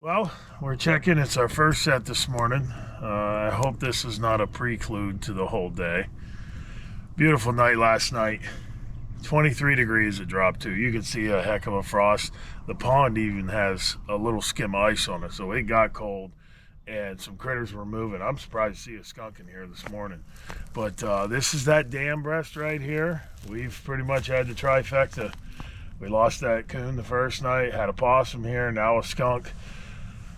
Well, we're checking. It's our first set this morning. I hope this is not a prelude to the whole day. Beautiful night last night. 23 degrees it dropped to. You can see a heck of a frost. The pond even has a little skim of ice on it, so it got cold and some critters were moving. I'm surprised to see a skunk in here this morning. But this is that dam breast right here. We've pretty much had the trifecta. We lost that coon the first night, had a possum here, now a skunk.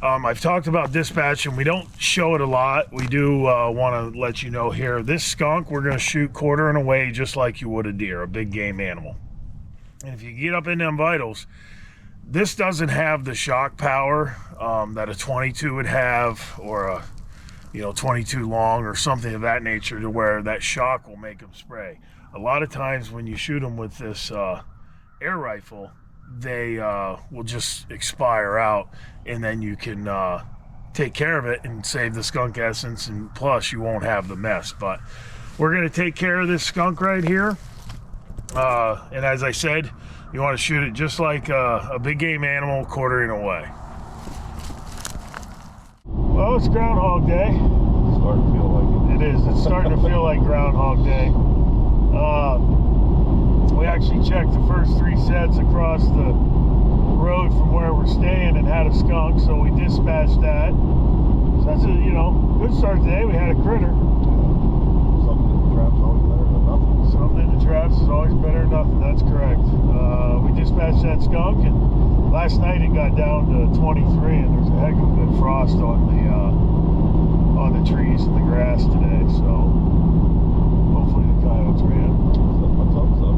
I've talked about dispatch, and we don't show it a lot. We do want to let you know here, this skunk, we're going to shoot quartering away just like you would a deer, a big game animal. And if you get up in them vitals, this doesn't have the shock power that a 22 would have, or a 22 long or something of that nature, to where that shock will make them spray. A lot of times when you shoot them with this air rifle, they will just expire out, and then you can take care of it and save the skunk essence, and plus you won't have the mess. But we're going to take care of this skunk right here, and as I said, you want to shoot it just like a big game animal, quartering away. Well, it's Groundhog Day. It's starting to feel like it. It is. It's starting to feel like Groundhog Day. We actually checked the first 3 sets across the road from where we're staying and had a skunk, so we dispatched that. So that's a good start today. We had a critter. Something in the traps is always better than nothing. Something in the traps is always better than nothing. That's correct. We dispatched that skunk, and last night it got down to 23, and there's a heck of a good frost on the trees and the grass today. So hopefully the coyotes ran. Let's hope so.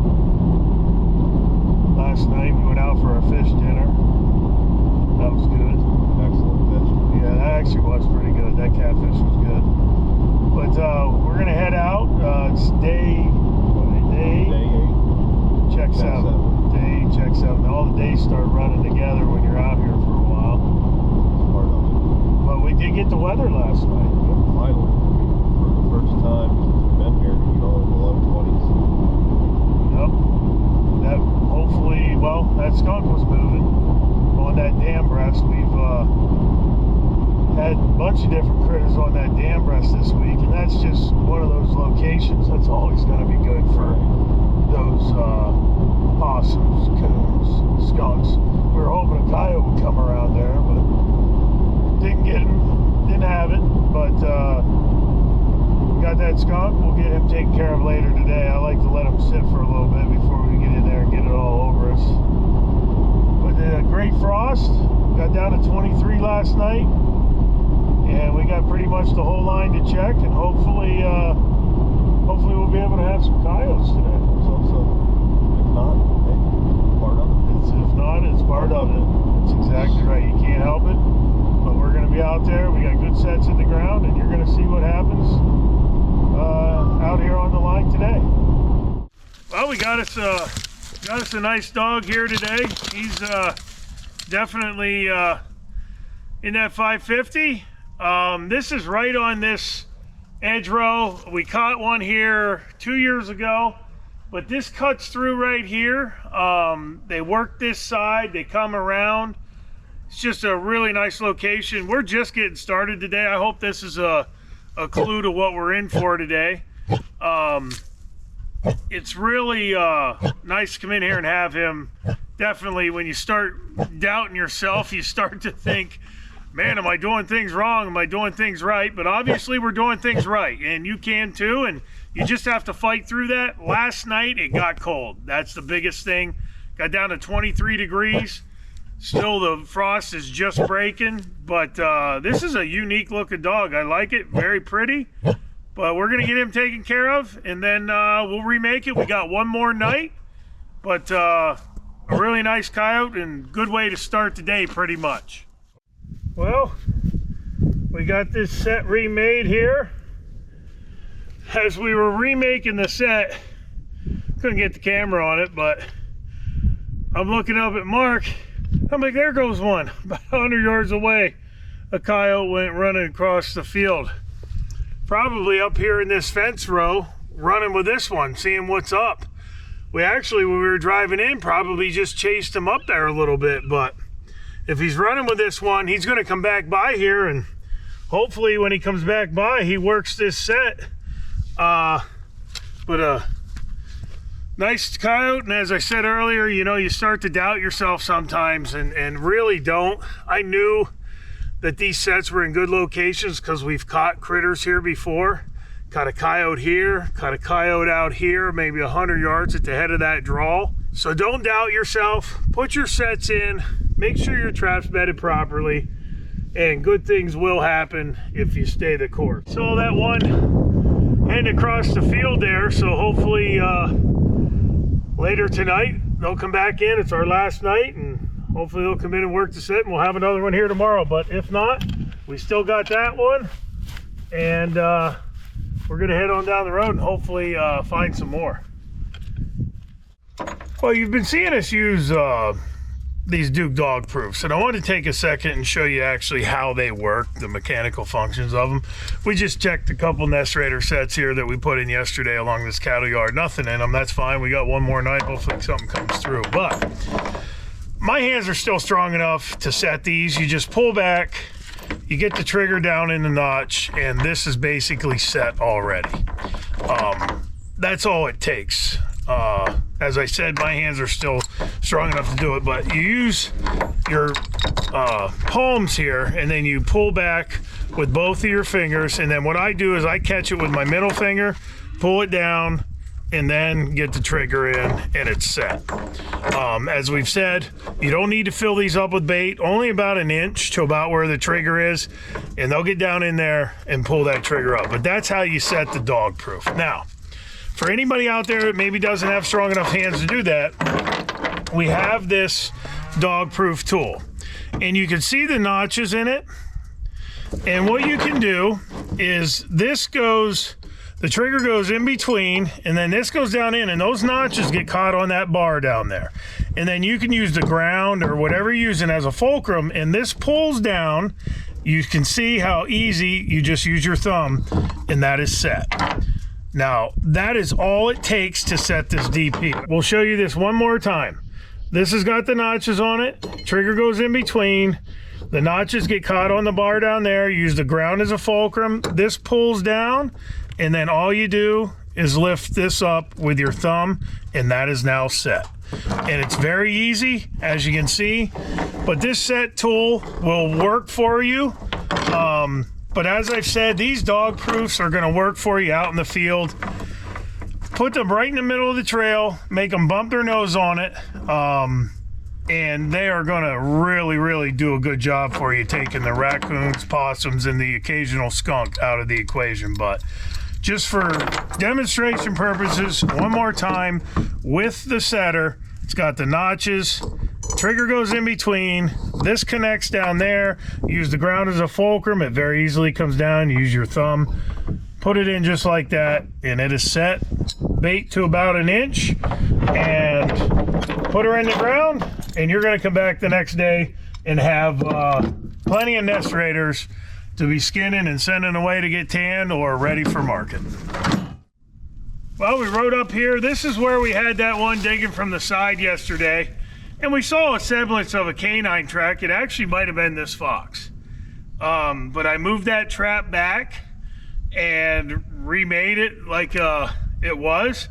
Last night we went out for a fish dinner. That was good. Excellent fish. Yeah, that actually was pretty good. That catfish was good. But we're gonna head out. It's day 8. Check 7. Day 8, check 7. All the days start running together when you're out here for a while. Part of it. But we did get the weather last night. Finally, for the first time since we've been here, in the low 20s. Yep. That hopefully, well, that skunk was moving on that dam breast. We've had a bunch of different critters on that dam breast this week, and that's just one of those locations that's always going to be good for those possums, coons, skunks. We were hoping a coyote would come around there, but didn't get him, didn't have it. But we got that skunk. We'll get him taken care of later today. I like to let him sit for a little bit before we get in there and get it all over us. But great frost. Got down to 23 last night, and we got pretty much the whole line to check, and hopefully we'll be able to have some coyotes today. So, if not, hey, part of it. If not, it's part of it. That's exactly right. You can't help it. But we're going to be out there. We got good sets in the ground, and you're going to see what happens out here on the line today. Well, we got us a nice dog here today. He's definitely in that 550. This is right on this edge row. We caught one here 2 years ago, but this cuts through right here. They work this side, they come around. It's just a really nice location. We're just getting started today. I hope this is a clue to what we're in for today. It's really nice to come in here and have him. Definitely, when you start doubting yourself, you start to think, man, am I doing things wrong? Am I doing things right? But obviously we're doing things right, and you can too, and you just have to fight through that. Last night it got cold. That's the biggest thing. Got down to 23 degrees. Still the frost is just breaking, but this is a unique looking dog. I like it, very pretty. But we're gonna get him taken care of, and then we'll remake it. We got one more night, but a really nice coyote and good way to start the day pretty much. Well, we got this set remade here. As we were remaking the set, couldn't get the camera on it, but I'm looking up at Mark. I'm like, there goes one. About 100 yards away, a coyote went running across the field. Probably up here in this fence row, running with this one, seeing what's up. We actually, when we were driving in, probably just chased him up there a little bit, but if he's running with this one, he's going to come back by here, and hopefully when he comes back by, he works this set. But nice coyote, and as I said earlier, you know, you start to doubt yourself sometimes, and really don't. I knew that these sets were in good locations because we've caught critters here before. Caught a coyote here, caught a coyote out here, maybe 100 yards at the head of that draw. So don't doubt yourself. Put your sets in, make sure your trap's bedded properly, and good things will happen if you stay the course. Saw that one heading across the field there, so hopefully later tonight they'll come back in. It's our last night, and hopefully they'll come in and work the set, and we'll have another one here tomorrow. But if not, we still got that one, and we're gonna head on down the road and hopefully find some more. Well, you've been seeing us use these Duke dog proofs, and I want to take a second and show you actually how they work, the mechanical functions of them. We just checked a couple Nest Raider sets here that we put in yesterday along this cattle yard. Nothing in them, that's fine. We got one more night, hopefully something comes through. But my hands are still strong enough to set these. You just pull back, you get the trigger down in the notch, and this is basically set already. That's all it takes. As I said, my hands are still strong enough to do it, but you use your palms here, and then you pull back with both of your fingers, and then what I do is I catch it with my middle finger, pull it down, and then get the trigger in, and it's set. As we've said, you don't need to fill these up with bait, only about an inch to about where the trigger is, and they'll get down in there and pull that trigger up. But that's how you set the dog proof. Now, for anybody out there that maybe doesn't have strong enough hands to do that, we have this dog proof tool, and you can see the notches in it. And what you can do is this goes, the trigger goes in between, and then this goes down in, and those notches get caught on that bar down there. And then you can use the ground or whatever you're using as a fulcrum, and this pulls down. You can see how easy, you just use your thumb, and that is set. Now, that is all it takes to set this DP. We'll show you this one more time. This has got the notches on it. Trigger goes in between. The notches get caught on the bar down there. Use the ground as a fulcrum. This pulls down, and then all you do is lift this up with your thumb, and that is now set. And it's very easy, as you can see, but this set tool will work for you. But as I've said, these dog proofs are gonna work for you out in the field. Put them right in the middle of the trail, make them bump their nose on it, and they are gonna really, really do a good job for you, taking the raccoons, possums, and the occasional skunk out of the equation. But just for demonstration purposes, one more time, with the setter, it's got the notches, trigger goes in between, this connects down there, use the ground as a fulcrum, it very easily comes down, use your thumb, put it in just like that, and it is set. Bait to about an inch, and put her in the ground, and you're gonna come back the next day and have plenty of Nest Raiders to be skinning and sending away to get tanned or ready for market. Well, we rode up here. This is where we had that one digging from the side yesterday, and we saw a semblance of a canine track. It actually might have been this fox. But I moved that trap back and remade it like it was,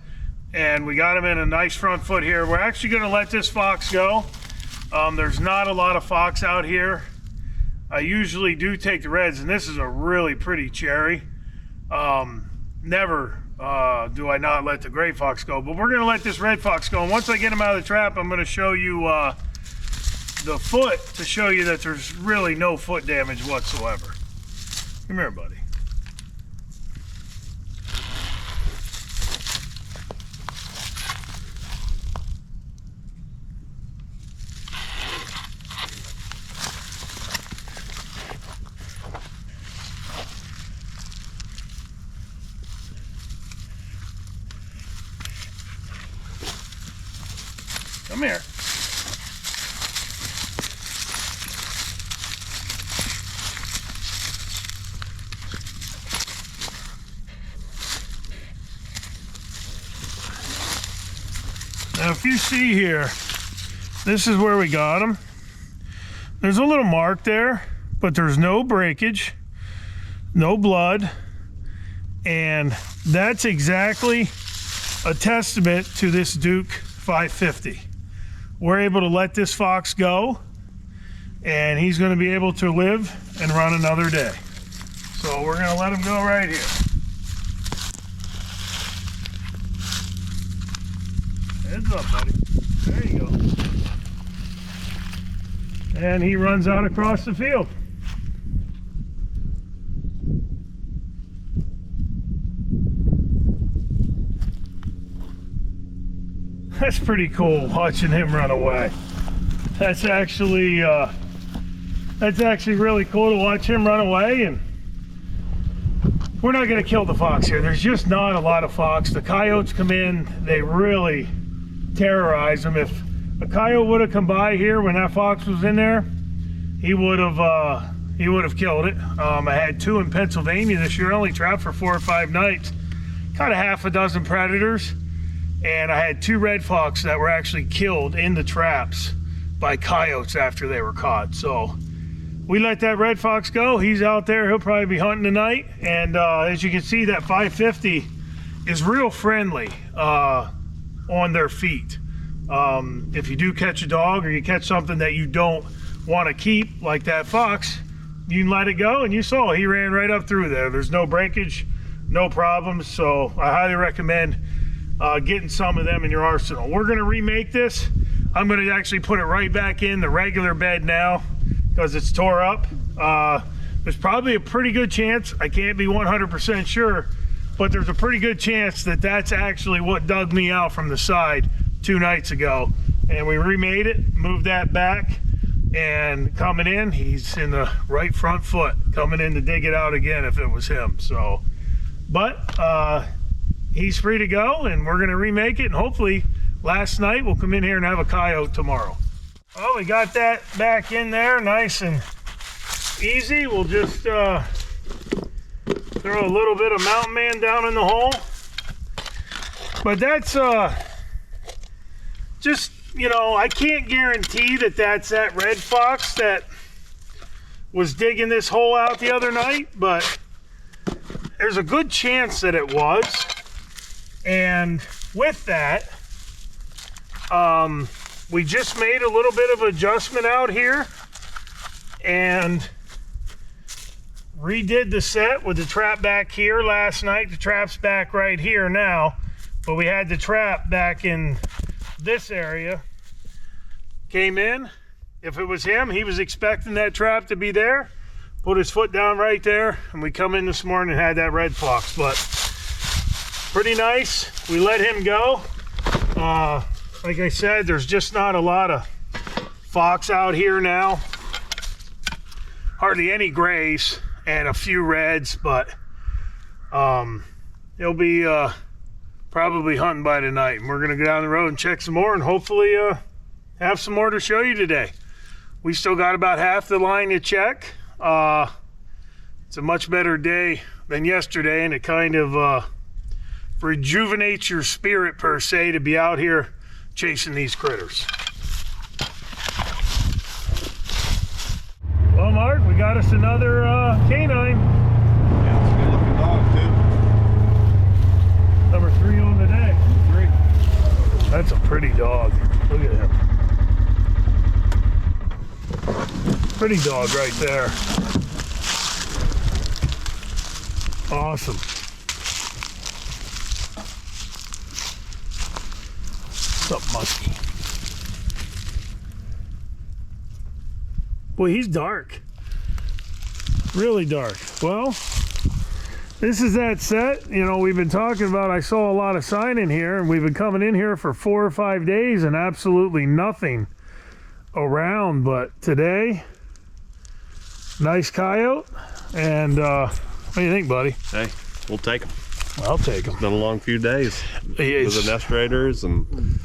and we got him in a nice front foot here. We're actually gonna let this fox go. There's not a lot of fox out here. I usually do take the reds, and this is a really pretty cherry. Never do I not let the gray fox go, but we're gonna let this red fox go. And once I get him out of the trap, I'm gonna show you the foot to show you that there's really no foot damage whatsoever. Come here, buddy. Come here. Now, if you see here, this is where we got him. There's a little mark there, but there's no breakage, no blood, and that's exactly a testament to this Duke 550. We're able to let this fox go, and he's going to be able to live and run another day. So we're going to let him go right here. Heads up, buddy. There you go. And he runs out across the field. That's pretty cool watching him run away. That's actually really cool to watch him run away. And we're not going to kill the fox here. There's just not a lot of fox. The coyotes come in, they really terrorize them. If a coyote would have come by here when that fox was in there, he would have killed it. I had 2 in Pennsylvania this year. I only trapped for 4 or 5 nights. Caught a half a dozen predators, and I had 2 red fox that were actually killed in the traps by coyotes after they were caught. So we let that red fox go. He's out there. He'll probably be hunting tonight. And as you can see, that 550 is real friendly on their feet. If you do catch a dog or you catch something that you don't want to keep, like that fox, you can let it go. And you saw he ran right up through there. There's no breakage, no problems. So I highly recommend getting some of them in your arsenal. We're going to remake this. I'm going to actually put it right back in the regular bed now because it's tore up. There's probably a pretty good chance, I can't be 100% sure, but there's a pretty good chance that that's actually what dug me out from the side 2 nights ago. And we remade it, moved that back, and coming in, he's in the right front foot, coming in to dig it out again if it was him. So, but he's free to go, and we're gonna remake it, and hopefully last night we'll come in here and have a coyote tomorrow. Well, we got that back in there nice and easy. We'll just throw a little bit of Mountain Man down in the hole. But that's just, you know, I can't guarantee that that's that red fox that was digging this hole out the other night, but there's a good chance that it was. And with that, we just made a little bit of adjustment out here and redid the set with the trap back here last night. The trap's back right here now, but we had the trap back in this area. Came in, if it was him, he was expecting that trap to be there, put his foot down right there, and we come in this morning and had that red fox. But pretty nice. We let him go. Like I said, there's just not a lot of fox out here now. Hardly any grays and a few reds, but he'll be probably hunting by tonight. And we're gonna go down the road and check some more, and hopefully have some more to show you today. We still got about half the line to check. It's a much better day than yesterday, and it kind of rejuvenates your spirit per se to be out here chasing these critters. Well, Mark, we got us another canine. Yeah, it's a good looking dog too. Number 3 on the day. 3. That's a pretty dog. Look at him. Pretty dog right there. Awesome. What's up, Muskie? Boy, he's dark. Really dark. Well, this is that set. You know, we've been talking about, I saw a lot of sign in here, and we've been coming in here for 4 or 5 days and absolutely nothing around. But today, nice coyote. And what do you think, buddy? Hey, we'll take them. I'll take him. It's been a long few days with the nest raiders and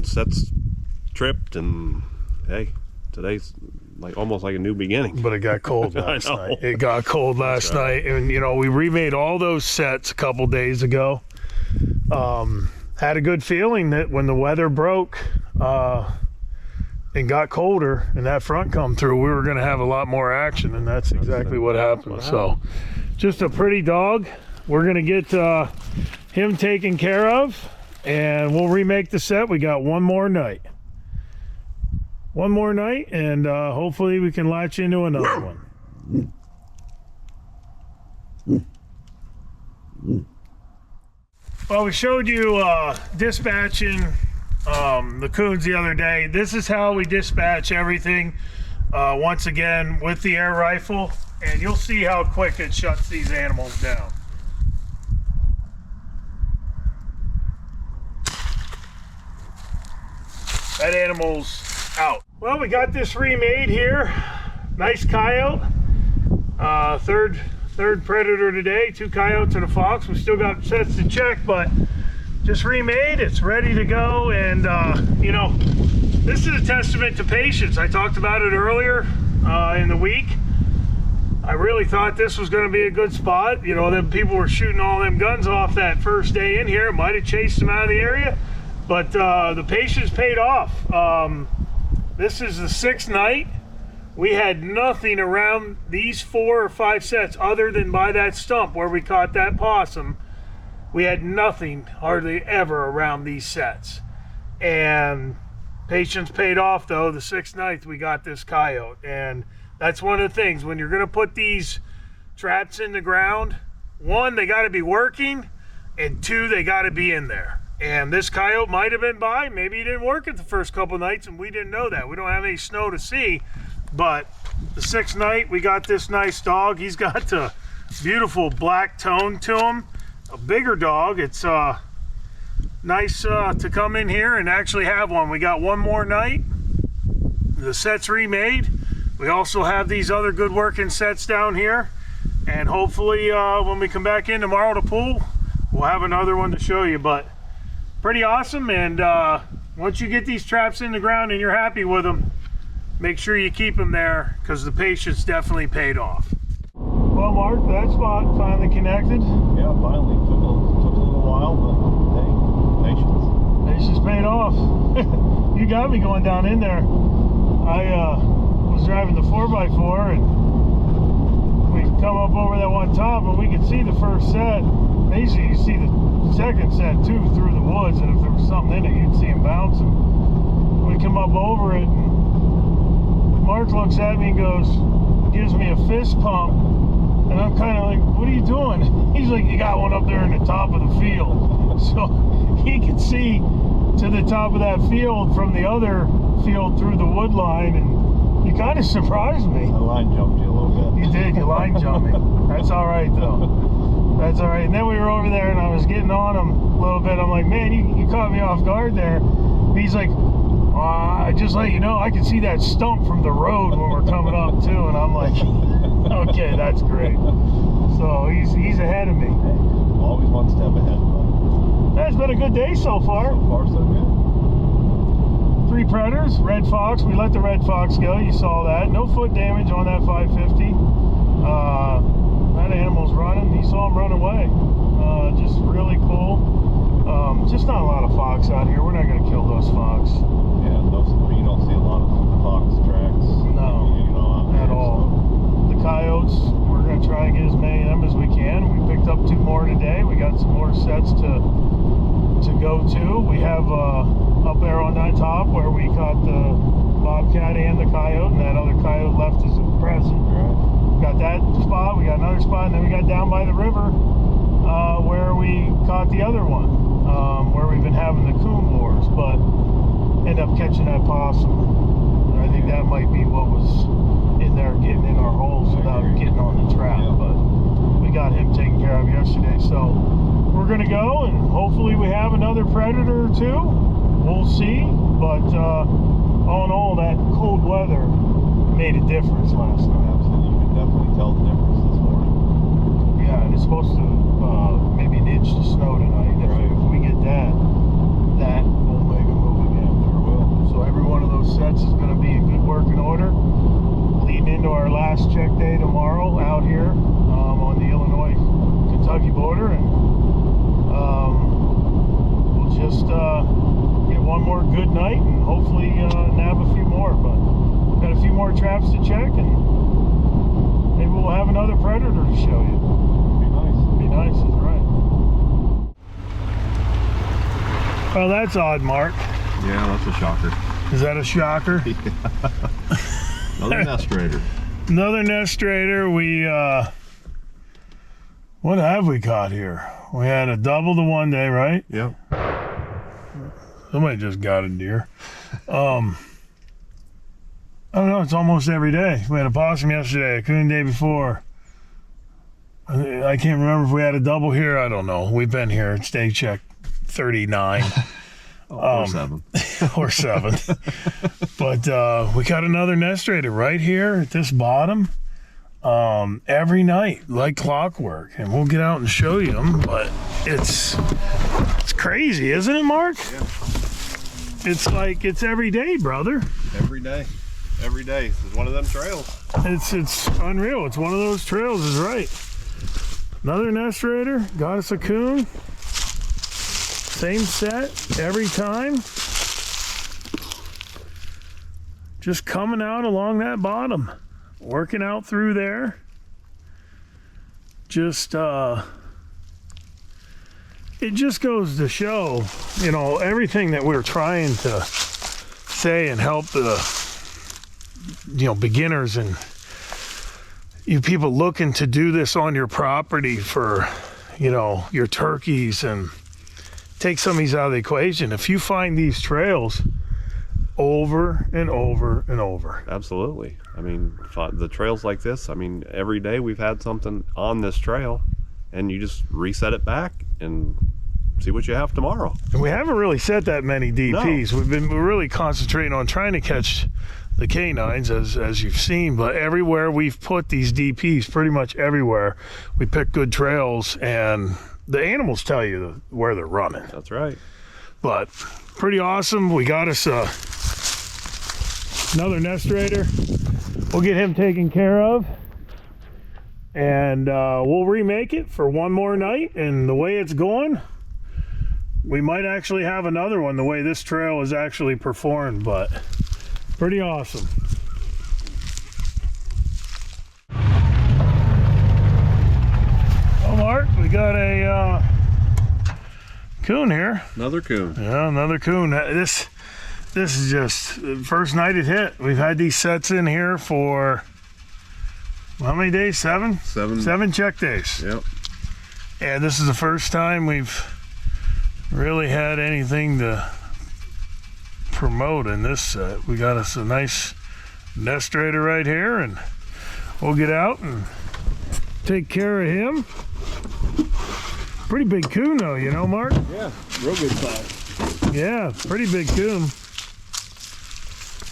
sets tripped, and hey, today's like almost like a new beginning. But it got cold last night. It got cold last night, and you know, we remade all those sets a couple days ago. Had a good feeling that when the weather broke, and got colder and that front come through, we were going to have a lot more action, and that's exactly what happened. So just a pretty dog. We're going to get him taken care of, and we'll remake the set. We got one more night, and hopefully we can latch into another one. Well, we showed you dispatching the coons the other day. This is how we dispatch everything, once again with the air rifle, and you'll see how quick it shuts these animals down. That animal's out. Well, we got this remade here. Nice coyote. Third predator today. 2 coyotes and a fox. We still got sets to check, but just remade. It's ready to go, and you know, this is a testament to patience. I talked about it earlier in the week. I really thought this was going to be a good spot. You know, them people were shooting all them guns off that first day in here. It might have chased them out of the area, but the patience paid off. This is the 6th night. We had nothing around these 4 or 5 sets other than by that stump where we caught that possum. We had nothing hardly ever around these sets. And patience paid off, though. The 6th night we got this coyote. And that's one of the things. When you're going to put these traps in the ground, 1, they got to be working, and 2, they got to be in there. And this coyote might have been by. Maybe he didn't work it the first couple nights, and we didn't know that. We don't have any snow to see. But the 6th night, we got this nice dog. He's got a beautiful black tone to him. A bigger dog. It's nice to come in here and actually have one. We got one more night. The set's remade. We also have these other good working sets down here. And hopefully when we come back in tomorrow to pool, we'll have another one to show you. But pretty awesome. And once you get these traps in the ground and you're happy with them, make sure you keep them there, because the patience definitely paid off. Well, Mark, that spot finally connected. Yeah, finally. Took a little while, but hey, patience. Patience paid off. You got me going down in there. I was driving the 4x4, and we come up over that one top, and we could see the first set. Basically, you see the second set too through the woods, and if there was something in it, you'd see him bouncing. We come up over it, and Mark looks at me and gives me a fist pump, and I'm kind of like, what are you doing? He's like, you got one up there in the top of the field. So he could see to the top of that field from the other field through the wood line, and you kind of surprised me. I line jumped you a little bit. You did, you line jumped me. That's all right, though. That's all right. And then we were over there, and I was getting on him a little bit. I'm like, man, you caught me off guard there. And he's like, just let you know, I can see that stump from the road when we're coming up too, and I'm like, okay, that's great. So he's ahead of me. Hey, always one step ahead. That's been a good day so far. So far, so good. 3 predators, red fox. We let the red fox go. You saw that. No foot damage on that 550. That animal's running. You saw him run away. Just really cool. Just not a lot of fox out here. We're not going to kill those fox. Yeah, you don't see a lot of fox tracks. No, at all. The coyotes, we're going to try and get as many of them as we can. We picked up 2 more today. We got some more sets to go to. We have up there on that top where we caught the bobcat and the coyote, and that other coyote left as a present. Right. Got that spot. We got another spot, and then we got down by the river where we caught the other one, where we've been having the coon wars, but end up catching that possum. And I think that might be what was in there getting in our holes without getting on the trap. Yeah. But we got him taken care of yesterday. So we're going to go, and hopefully we have another predator or 2. We'll see. But all in all, that cold weather made a difference last night. Absolutely. You can definitely tell the difference this morning. Yeah, and it's supposed to maybe an inch of snow tonight. If we get that will make a move again. Sure will. So every one of those sets is going to be in good working order, leading into our last check day tomorrow out here on the Illinois-Kentucky border, and we'll just get one more good night and hopefully nab a few more. But we've got a few more traps to check, and maybe we'll have another predator to show you. Be nice. Be nice, that's right. Well, that's odd, Mark. Yeah, that's a shocker. Is that a shocker? Another nest raider. Another nest raider. We what have we caught here? We had a double the one day, right? Yep. Somebody just got a deer. I don't know, it's almost every day. We had a possum yesterday, a coon the day before. I can't remember if we had a double here. I don't know. We've been here. It's day check 39. Or 7. Or 7. But we got another nest raider right here at this bottom every night, like clockwork. And we'll get out and show you them. But it's crazy, isn't it, Mark? Yeah. It's like it's every day, brother. Every day. Every day. This is one of them trails. It's unreal. It's one of those trails, is right. Another nest raider. Got us a coon. Same set every time. Just coming out along that bottom. Working out through there. Just, it just goes to show, you know, everything that we're trying to say and help the, you know, beginners and you people looking to do this on your property for, you know, your turkeys, and take some of these out of the equation. If you find these trails over and over and over. Absolutely. I mean, the trails like this, I mean, every day we've had something on this trail, and you just reset it back and see what you have tomorrow. And we haven't really set that many DPs. No. We're really concentrating on trying to catch the canines, as you've seen, but everywhere we've put these DPs, pretty much everywhere, we pick good trails, and the animals tell you where they're running. That's right. But pretty awesome. We got us another nest raider. We'll get him taken care of, and we'll remake it for one more night. And the way it's going, we might actually have another one the way this trail is actually performed, but pretty awesome. Well, Mark, we got a coon here. Another coon. Yeah, another coon. This is just the first night it hit. We've had these sets in here for how many days? 7? 7 check days. Yep. And this is the first time we've really had anything to promote in this set. We got us a nice nest raider right here, and we'll get out and take care of him. Pretty big coon though, you know, Mark? Yeah, real good size. Yeah, pretty big coon.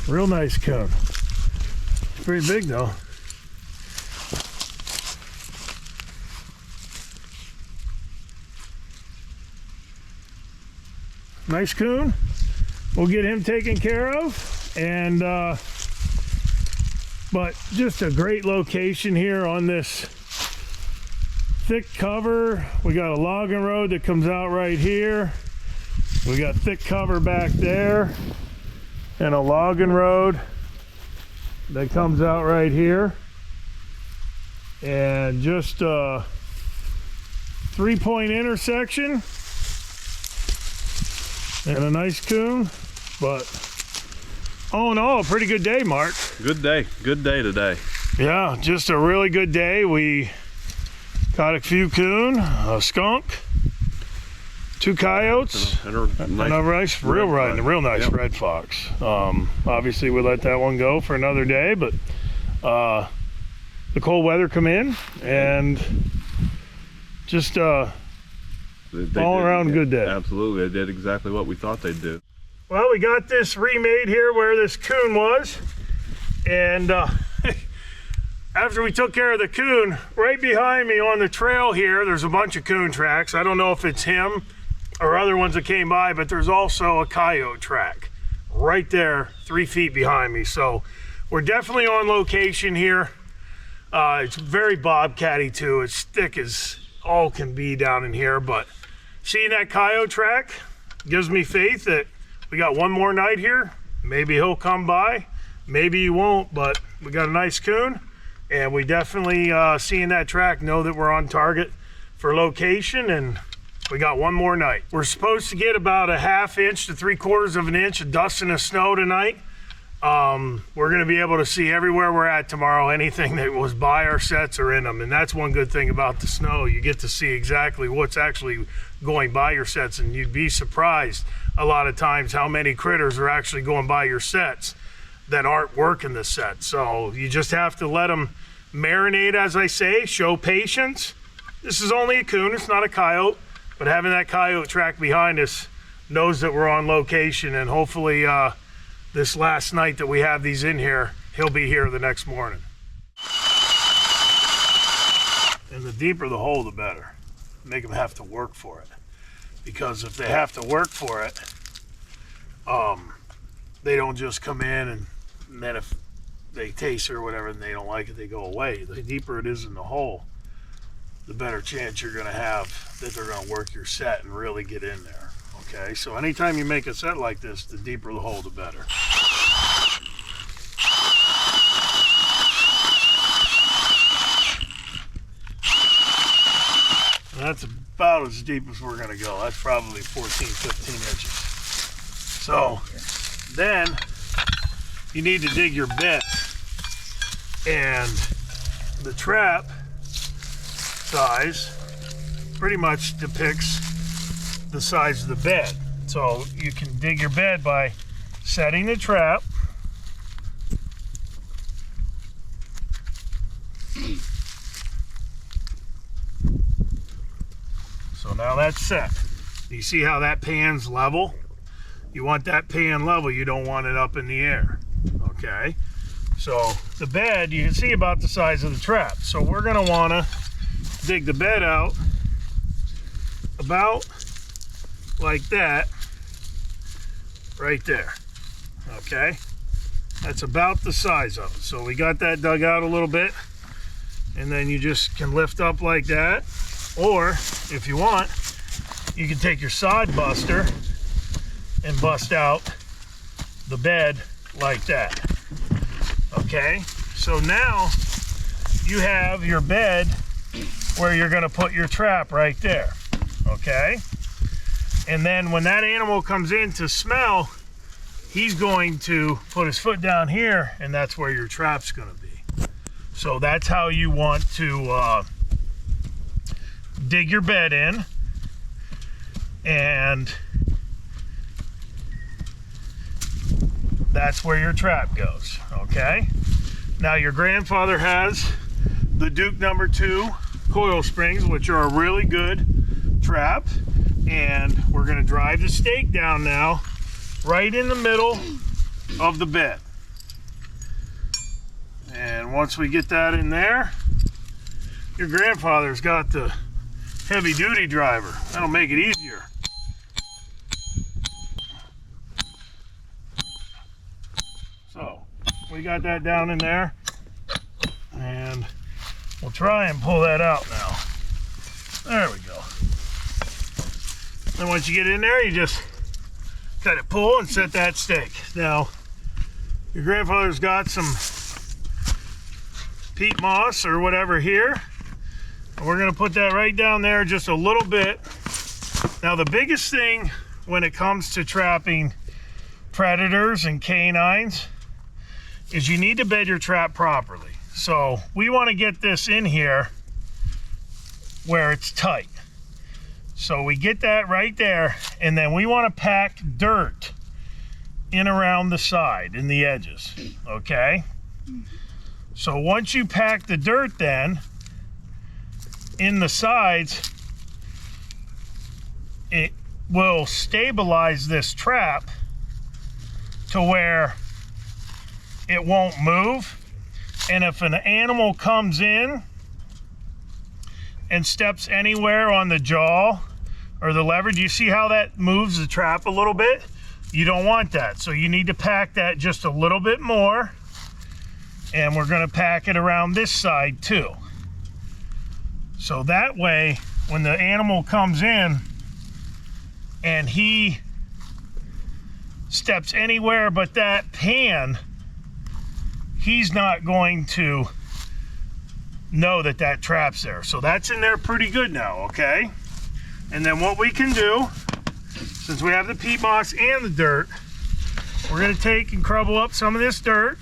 Real nice coon. Pretty big though. Nice coon. We'll get him taken care of, and but just a great location here on this thick cover. We got a logging road that comes out right here. We got thick cover back there, and a logging road that comes out right here, and just a 3-point intersection and a nice coon. But all in all, a pretty good day, Mark. Good day today. Yeah, just a really good day. We got a few coon, a skunk, 2 coyotes, and a nice, real nice red fox. Obviously we let that one go for another day, but the cold weather come in, and just all around good day. Absolutely, they did exactly what we thought they'd do. Well, we got this remade here where this coon was, and after we took care of the coon, right behind me on the trail here, there's a bunch of coon tracks. I don't know if it's him or other ones that came by, but there's also a coyote track right there 3 feet behind me. So we're definitely on location here. It's very bobcatty too. It's thick as all can be down in here, but seeing that coyote track gives me faith that we got one more night here. Maybe he'll come by, maybe he won't, but we got a nice coon, and we definitely, seeing that track, know that we're on target for location, and we got one more night. We're supposed to get about a 1/2 inch to 3/4 of an inch of dust and snow tonight. We're gonna be able to see everywhere we're at tomorrow, anything that was by our sets or in them. And that's one good thing about the snow. You get to see exactly what's actually going by your sets, and you'd be surprised a lot of times how many critters are actually going by your sets that aren't working the set. So you just have to let them marinate, as I say, show patience. This is only a coon, it's not a coyote, but having that coyote track behind us knows that we're on location, and hopefully this last night that we have these in here, he'll be here the next morning. And the deeper the hole, the better. Make them have to work for it. Because if they have to work for it, they don't just come in and then if they taste it or whatever and they don't like it, they go away. The deeper it is in the hole, the better chance you're gonna have that they're gonna work your set and really get in there. Okay, so anytime you make a set like this, the deeper the hole, the better. And that's about as deep as we're gonna go. That's probably 14, 15 inches. So then you need to dig your bed, and the trap size pretty much depicts the size of the bed. So you can dig your bed by setting the trap, so now that's set. You see how that pan's level? You want that pan level, you don't want it up in the air. Okay, so the bed, you can see about the size of the trap. So we're gonna wanna dig the bed out about like that, right there. Okay, that's about the size of it. So we got that dug out a little bit, and then you just can lift up like that, or if you want, you can take your sod buster and bust out the bed like that. Okay, so now you have your bed where you're gonna put your trap right there. Okay, and then when that animal comes in to smell, he's going to put his foot down here, and that's where your trap's gonna be. So that's how you want to dig your bed in, and that's where your trap goes. Okay, now your grandfather has the Duke #2 coil springs, which are a really good trap, and we're going to drive the stake down now right in the middle of the bed. And once we get that in there, your grandfather's got the heavy duty driver. That'll make it easier. So we got that down in there, and we'll try and pull that out now. There we go. And once you get in there, you just kind of pull and set that stake. Now, your grandfather's got some peat moss or whatever here, and we're gonna put that right down there just a little bit. Now, the biggest thing when it comes to trapping predators and canines is you need to bed your trap properly. So we want to get this in here where it's tight. So we get that right there, and then we want to pack dirt in around the side and the edges. Okay, so once you pack the dirt then in the sides, it will stabilize this trap to where it won't move. And if an animal comes in and steps anywhere on the jaw or the lever, do you see how that moves the trap a little bit? You don't want that. So you need to pack that just a little bit more. And we're gonna pack it around this side too. So that way, when the animal comes in and he steps anywhere but that pan, he's not going to know that that trap's there. So that's in there pretty good now, okay? And then what we can do, since we have the peat moss and the dirt, we're gonna take and crumble up some of this dirt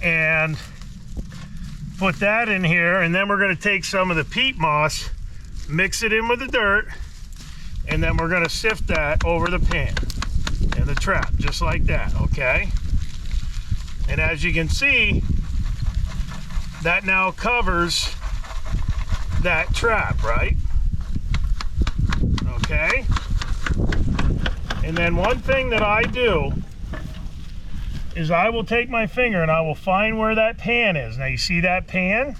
and put that in here, and then we're gonna take some of the peat moss, mix it in with the dirt, and then we're gonna sift that over the pan and the trap, just like that, okay? And as you can see, that now covers that trap, right? Okay? And then one thing that I do is I will take my finger and I will find where that pan is. Now you see that pan?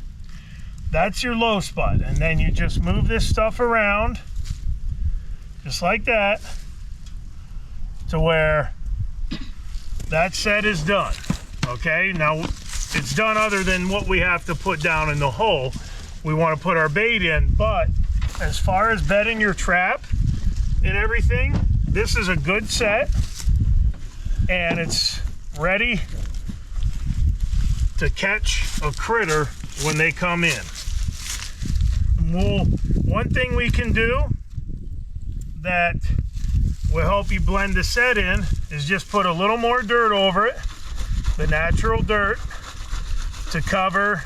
That's your low spot. And then you just move this stuff around, just like that, to where that set is done. Okay, now it's done other than what we have to put down in the hole. We want to put our bait in, but as far as bedding your trap and everything, this is a good set, and it's ready to catch a critter when they come in. One thing we can do that will help you blend the set in is just put a little more dirt over it, the natural dirt, to cover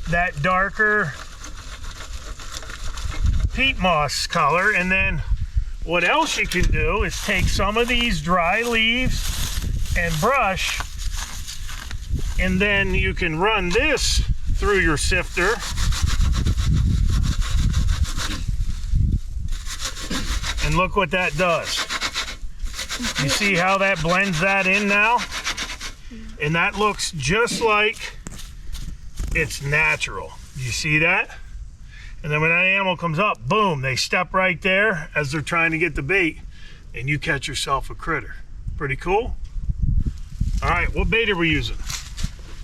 that darker peat moss color. And then what else you can do is take some of these dry leaves and brush, and then you can run this through your sifter, and look what that does. You see how that blends that in now? And that looks just like it's natural. You see that? And then when that animal comes up, boom, they step right there as they're trying to get the bait, and you catch yourself a critter. Pretty cool? All right, what bait are we using?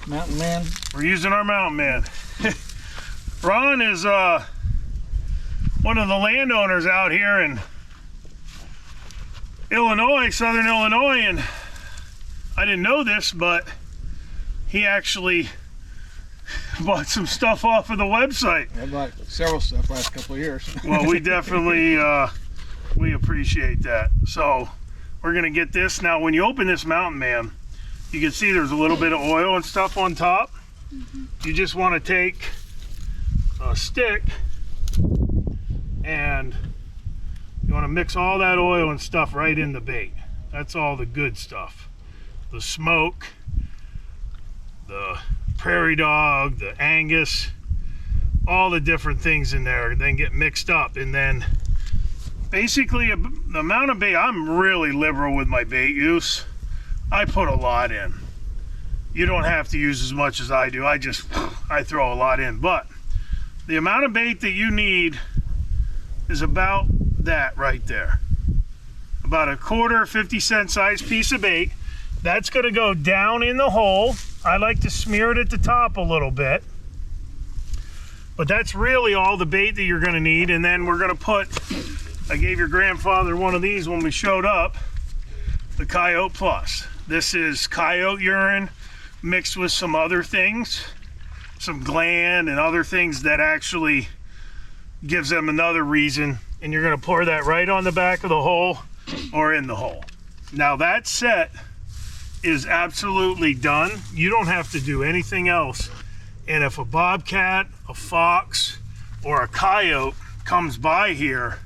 Mountain Man. We're using our Mountain Man. Ron is one of the landowners out here in Illinois, Southern Illinois, and I didn't know this, but he actually bought some stuff off of the website. I bought several stuff last couple of years. Well, we definitely we appreciate that. So we're gonna get this now. When you open this Mountain Man, you can see there's a little bit of oil and stuff on top. You just want to take a stick and you want to mix all that oil and stuff right in the bait. That's all the good stuff. The smoke, the prairie dog, the Angus, all the different things in there then get mixed up. And then basically the amount of bait, I'm really liberal with my bait use. I put a lot in. You don't have to use as much as I do. I throw a lot in, but the amount of bait that you need is about that right there. About a quarter, 50-cent size piece of bait. That's gonna go down in the hole. I like to smear it at the top a little bit. But that's really all the bait that you're gonna need. And then we're gonna put, I gave your grandfather one of these when we showed up, the Coyote Plus. This is coyote urine mixed with some other things, some gland and other things that actually gives them another reason. And you're gonna pour that right on the back of the hole or in the hole. Now that set is absolutely done. You don't have to do anything else. And if a bobcat, a fox, or a coyote comes by here,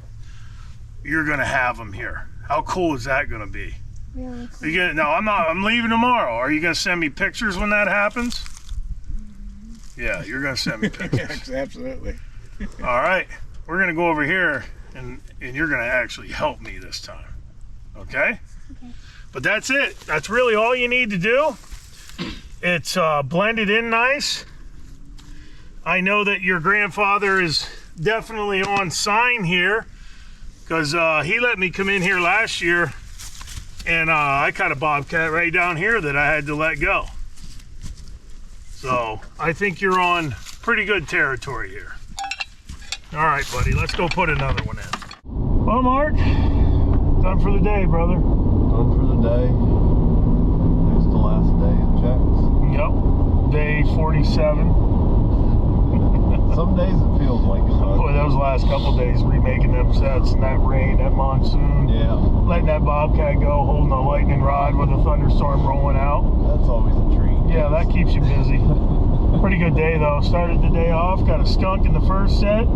you're gonna have them here. How cool is that gonna be? Really cool. Are you gonna, no, I'm leaving tomorrow. Are you gonna send me pictures when that happens? Yeah, you're gonna send me pictures. Yes, absolutely. All right, we're gonna go over here and you're gonna actually help me this time. Okay? Okay. But that's it. That's really all you need to do. It's blended in nice. I know that your grandfather is definitely on sign here because he let me come in here last year and I caught a bobcat right down here that I had to let go. So I think you're on pretty good territory here. All right, buddy, let's go put another one in. Well, Mark, done for the day, brother. Done for the day. It's the last day of checks. Yep. Day 47. Some days it feels like it. Boy, those last couple days remaking them sets and that rain, that monsoon. Yeah. Letting that Bobcat go, holding a lightning rod with a thunderstorm rolling out. That's always a treat. Yeah, that keeps you busy. Pretty good day though. Started the day off, got a skunk in the first set,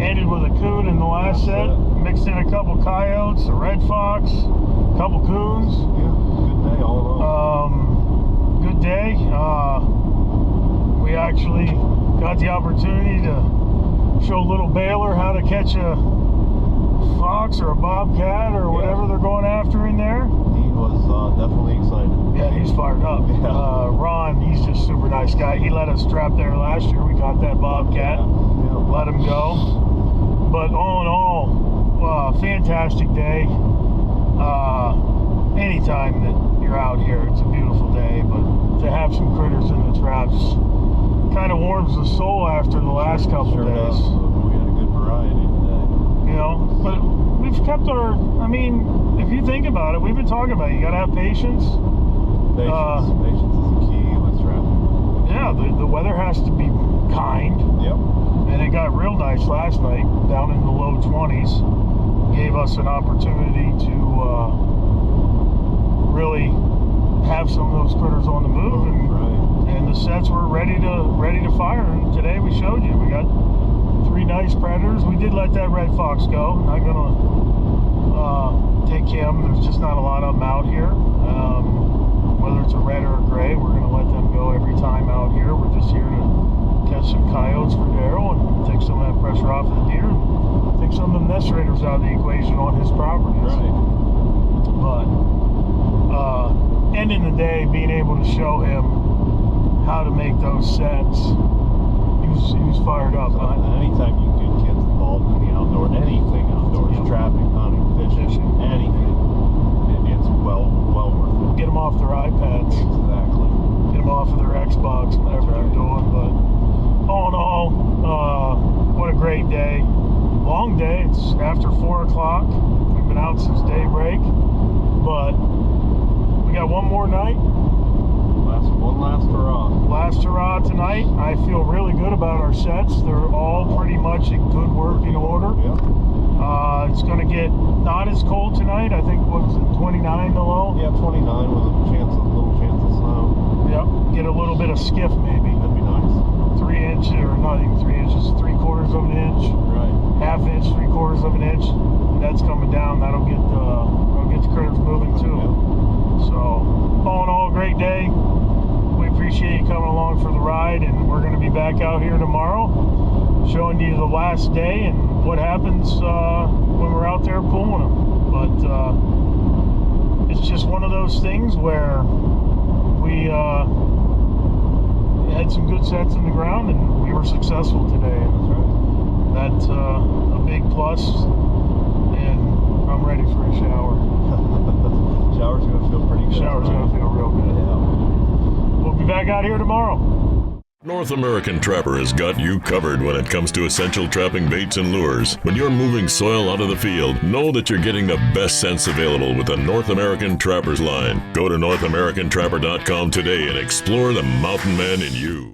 ended with a coon in the last set, mixed in a couple coyotes, a red fox, a couple coons. Yeah, good day all around. Good day. We actually got the opportunity to show little Baylor how to catch a fox or a bobcat or whatever they're going after in there. He was definitely excited. Yeah, he's fired up. Yeah. Ron, he's just a super nice guy. He let us trap there last year. We caught that bobcat, let him go. But all in all, fantastic day. Anytime that you're out here, it's a beautiful day. But to have some critters in the traps kind of warms the soul after the last couple Sure days. does. We had a good variety today. You know, but we've kept our, I mean, if you think about it, we've been talking about it. You got to have patience. Patience. Patience is the key with trapping. Yeah, the weather has to be kind. Yep. And it got real nice last night, down in the low 20s. Gave us an opportunity to really have some of those critters on the move, and the sets were ready to fire. And today we showed you, we got 3 nice predators. We did let that red fox go. Not gonna take him. There's just not a lot of them out here. Whether it's a red or a gray, we're gonna let them go every time out here. We're just here to catch some coyotes for Daryl and take some of that pressure off the deer, and take some of the nest raiders out of the equation on his properties. But ending the day, being able to show him how to make those sets, he was fired up. Anytime you can get kids involved in the outdoor, anything outdoors, trapping, hunting, fishing, anything, it's well worth it. Get them off their iPads. Exactly. Get them off of their Xbox, whatever they're doing. But all in all, what a great day. Long day. It's after 4 o'clock. We've been out since daybreak. But we got one more night. One last hurrah. Last hurrah tonight. I feel really good about our sets. They're all pretty much in good working order. Yep. It's going to get not as cold tonight. I think, what was it, 29 the low? Yeah, 29 with a little chance of snow. Yep. Get a little bit of skiff maybe. That'd be nice. 3 inch, or not even 3 inches, 3/4 of an inch. Right. Half inch, 3/4 of an inch. And that's coming down. That'll get the critters moving too. Yep. So, all in all, great day. We appreciate you coming along for the ride, and we're going to be back out here tomorrow, showing you the last day and what happens when we're out there pulling them. But it's just one of those things where we had some good sets in the ground, and we were successful today. That's a big plus, and I'm ready for a shower. Shower's going to feel pretty good. Shower's going to feel real good. Yeah. We'll be back out here tomorrow. North American Trapper has got you covered when it comes to essential trapping baits and lures. When you're moving soil out of the field, know that you're getting the best scents available with the North American Trapper's line. Go to NorthAmericanTrapper.com today and explore the mountain man in you.